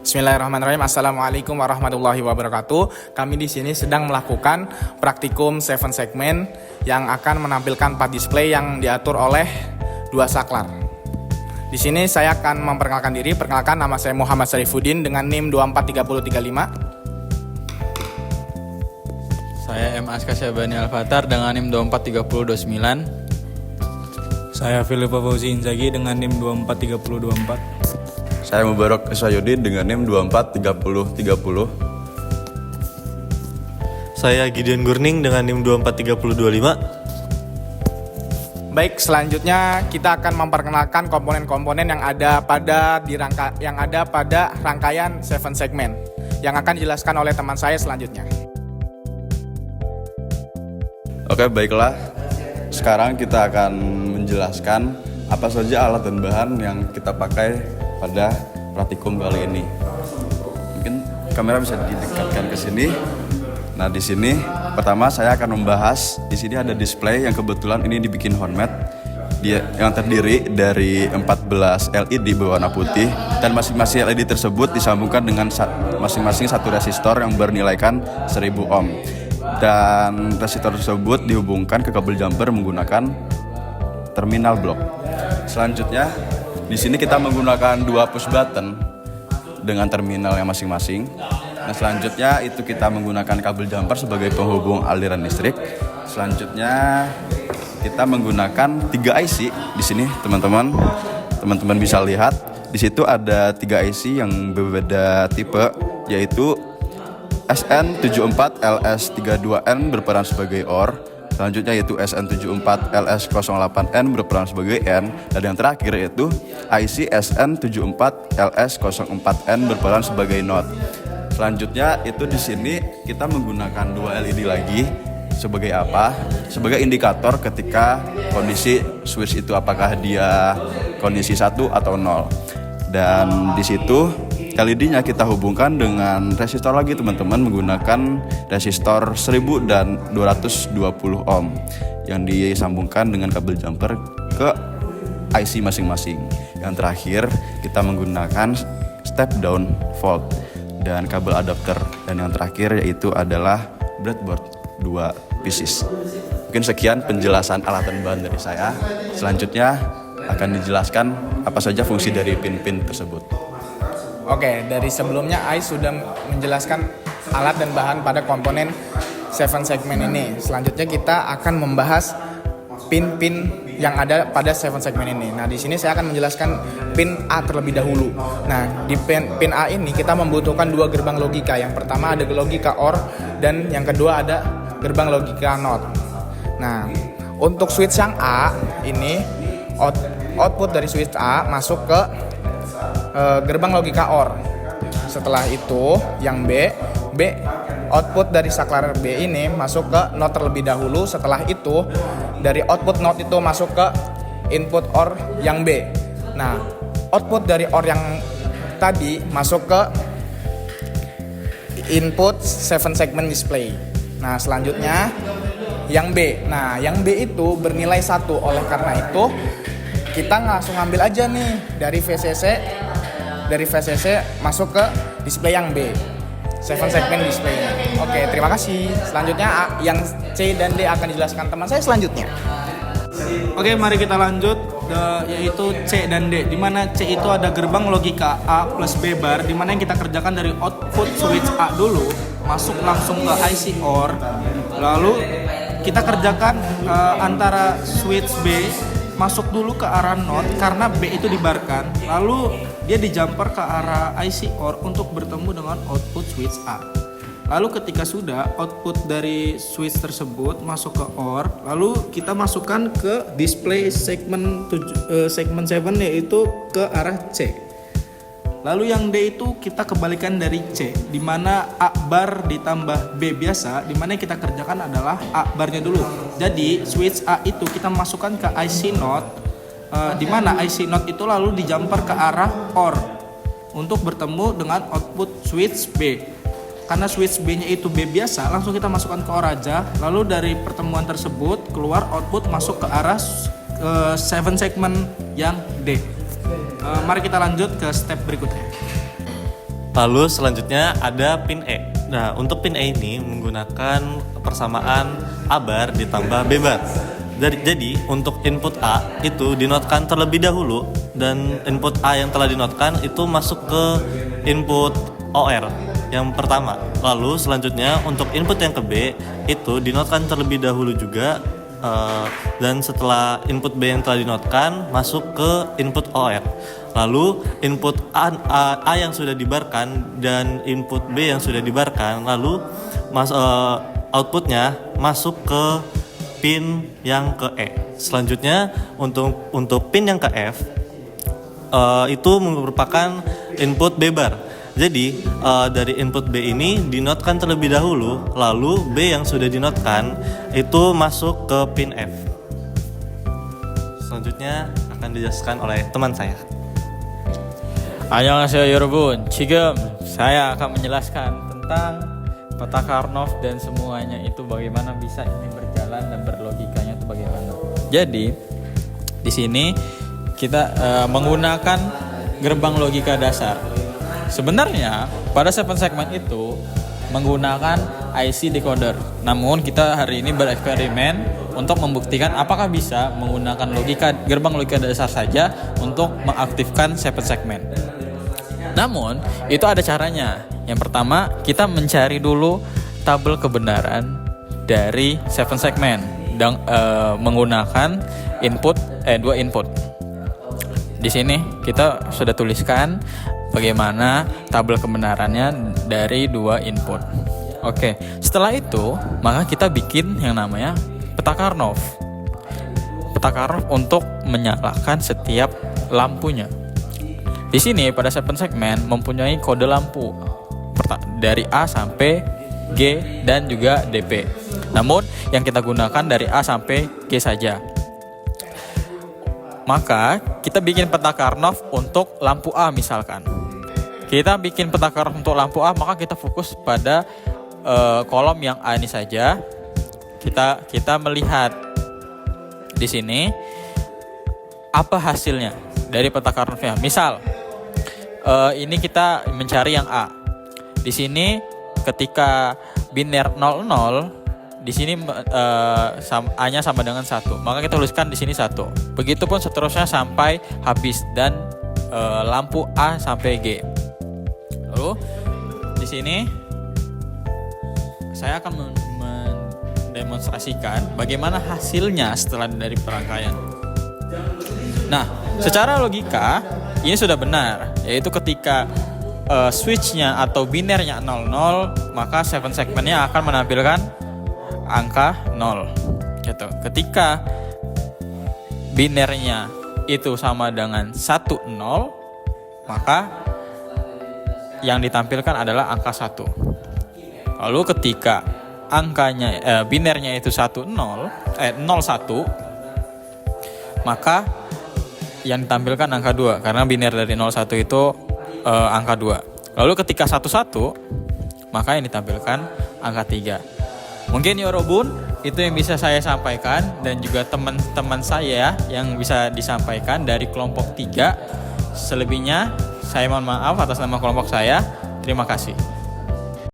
Bismillahirrahmanirrahim. Assalamualaikum warahmatullahi wabarakatuh. Kami di sini sedang melakukan praktikum 7 segmen yang akan menampilkan 4 display yang diatur oleh 2 saklar. Di sini saya akan memperkenalkan diri. Perkenalkan, nama saya Muhammad Sarifuddin dengan NIM 243035. Saya M. Askasyabani Al-Fatar dengan NIM 243029. Saya Filipa Fauzi Inzaghi dengan NIM 24324. Saya Mubarak Isyayudin dengan NIM 243030. Saya Gideon Gurning dengan NIM 243025. Baik, selanjutnya kita akan memperkenalkan komponen-komponen yang ada pada rangkaian 7 segmen yang akan dijelaskan oleh teman saya selanjutnya. Oke, baiklah. Sekarang kita akan menjelaskan apa saja alat dan bahan yang kita pakai pada praktikum kali ini. Mungkin kamera bisa didekatkan ke sini. Nah, di sini pertama saya akan membahas, di sini ada display yang kebetulan ini dibikin handmade. Dia yang terdiri dari 14 LED berwarna putih dan masing-masing LED tersebut disambungkan dengan masing-masing satu resistor yang bernilaikan 1000 ohm. Dan resistor tersebut dihubungkan ke kabel jumper menggunakan terminal blok. Selanjutnya, di sini kita menggunakan 2 push button dengan terminal yang masing-masing. Nah, selanjutnya itu kita menggunakan kabel jumper sebagai penghubung aliran listrik. Selanjutnya kita menggunakan 3 IC di sini, teman-teman. Teman-teman bisa lihat di situ ada 3 IC yang berbeda tipe, yaitu SN74LS32N berperan sebagai OR. Selanjutnya yaitu SN74LS08N berperan sebagai N, dan yang terakhir yaitu IC SN74LS04N berperan sebagai NOT. Selanjutnya itu di sini kita menggunakan 2 LED lagi sebagai apa? Sebagai indikator ketika kondisi switch itu apakah dia kondisi 1 atau 0. Dan di situ LED-nya kita hubungkan dengan resistor lagi, teman-teman, menggunakan resistor 1000 dan 220 ohm yang disambungkan dengan kabel jumper ke IC masing-masing. Yang terakhir kita menggunakan step down volt dan kabel adapter, dan yang terakhir yaitu adalah breadboard 2 pieces. Mungkin sekian penjelasan alat dan bahan dari saya. Selanjutnya akan dijelaskan apa saja fungsi dari pin-pin tersebut. Oke, dari sebelumnya Ais sudah menjelaskan alat dan bahan pada komponen 7 segmen ini. Selanjutnya kita akan membahas pin-pin yang ada pada 7 segmen ini. Nah, di sini saya akan menjelaskan pin A terlebih dahulu. Nah, di pin A ini kita membutuhkan 2 gerbang logika. Yang pertama ada logika OR dan yang kedua ada gerbang logika NOT. Nah, untuk switch yang A ini output dari switch A masuk ke gerbang logika OR. Setelah itu yang B output dari saklar B ini masuk ke NOT terlebih dahulu. Setelah itu dari output NOT itu masuk ke input OR yang B. Nah, output dari OR yang tadi masuk ke input 7 segment display. Nah, selanjutnya yang B. Nah, yang B itu bernilai 1. Oleh karena itu kita langsung ambil aja nih dari VCC masuk ke display yang B, 7 segmen display. Oke, terima kasih. Selanjutnya yang C dan D akan dijelaskan teman saya selanjutnya. Oke, mari kita lanjut yaitu C dan D. Di mana C itu ada gerbang logika A plus B bar, di mana yang kita kerjakan dari output switch A dulu masuk langsung ke IC OR. Lalu kita kerjakan antara switch B masuk dulu ke arah NOT karena B itu dibarkan, lalu dia dijumper ke arah IC OR untuk bertemu dengan output switch A. Lalu ketika sudah output dari switch tersebut masuk ke OR, lalu kita masukkan ke display segmen 7 yaitu ke arah C. Lalu yang D itu kita kebalikan dari C, di mana A bar ditambah B biasa, di mana yang kita kerjakan adalah A barnya dulu. Jadi switch A itu kita masukkan ke IC NOT, di mana IC NOT itu lalu dijumper ke arah OR untuk bertemu dengan output switch B. Karena switch B-nya itu B biasa, langsung kita masukkan ke OR aja. Lalu dari pertemuan tersebut keluar output masuk ke arah 7 segmen yang D. Mari kita lanjut ke step berikutnya. Lalu selanjutnya ada pin E. Nah, untuk pin E ini menggunakan persamaan abar ditambah bebar. Jadi untuk input A itu dinotkan terlebih dahulu, dan input A yang telah dinotkan itu masuk ke input OR yang pertama. Lalu selanjutnya untuk input yang ke B itu dinotkan terlebih dahulu juga, dan setelah input B yang telah dinotkan masuk ke input OR. Lalu input A yang sudah dibarkan dan input B yang sudah dibarkan, lalu outputnya masuk ke pin yang ke E. Selanjutnya untuk pin yang ke F itu merupakan input bebar. Jadi dari input B ini dinotkan terlebih dahulu, lalu B yang sudah dinotkan itu masuk ke pin F. Selanjutnya akan dijelaskan oleh teman saya. Annyeonghaseyo 여러분. 지금 saya akan menjelaskan tentang peta Karnoff dan semuanya itu bagaimana bisa ini berjalan dan berlogikanya itu bagaimana. Jadi di sini kita menggunakan gerbang logika dasar. Sebenarnya pada 7 segmen itu menggunakan IC decoder. Namun kita hari ini bereksperimen untuk membuktikan apakah bisa menggunakan gerbang logika dasar saja untuk mengaktifkan 7 segmen. Namun itu ada caranya. Yang pertama, kita mencari dulu tabel kebenaran dari 7 segmen dan menggunakan dua input. Di sini kita sudah tuliskan bagaimana tabel kebenarannya dari 2 input. Oke, setelah itu maka kita bikin yang namanya peta Karnoff. Peta Karnoff untuk menyalakan setiap lampunya. Di sini pada 7 segmen mempunyai kode lampu dari A sampai G dan juga DP. Namun yang kita gunakan dari A sampai G saja. Maka kita bikin peta Karnoff untuk lampu A misalkan. Kita bikin peta Karnoff untuk lampu A, maka kita fokus pada kolom yang A ini saja. Kita melihat di sini apa hasilnya dari peta Karnoffnya. Misal ini kita mencari yang A. Di sini ketika biner 00, di sini A-nya sama dengan 1. Maka kita tuliskan di sini 1. Begitupun seterusnya sampai habis dan lampu A sampai G. Lalu di sini saya akan mendemonstrasikan bagaimana hasilnya setelah dari perangkaian. Nah, secara logika ini sudah benar, yaitu ketika switch-nya atau binernya 00, maka 7 segmennya akan menampilkan angka 0. Gitu. Ketika binernya itu sama dengan 10, maka yang ditampilkan adalah angka 1. Lalu ketika angkanya binernya itu 01, maka yang ditampilkan angka 2 karena biner dari 01 itu angka 2. Lalu ketika 11, maka yang ditampilkan angka 3. Mungkin Yorobun itu yang bisa saya sampaikan, dan juga teman-teman saya yang bisa disampaikan dari kelompok 3. Selebihnya saya mohon maaf atas nama kelompok saya. Terima kasih.